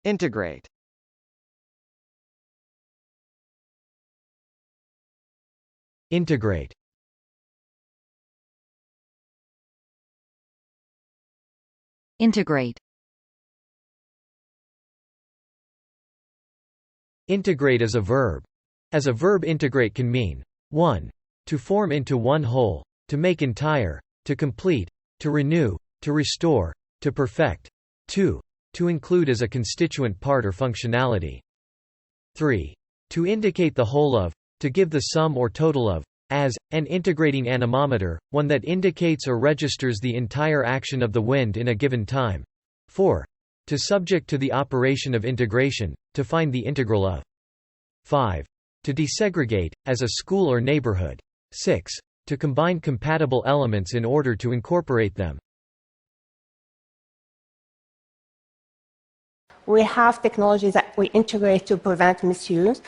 Integrate. Integrate. Integrate. Integrate is a verb. As a verb, integrate can mean 1. To form into one whole, to make entire, to complete, to renew, to restore, to perfect. 2. To include as a constituent part or functionality. 3. To indicate the whole of, to give the sum or total of, as, an integrating anemometer, one that indicates or registers the entire action of the wind in a given time. 4. To subject to the operation of integration, to find the integral of. 5. To desegregate, as a school or neighborhood. 6. To combine compatible elements in order to incorporate them. We have technologies that we integrate to prevent misuse.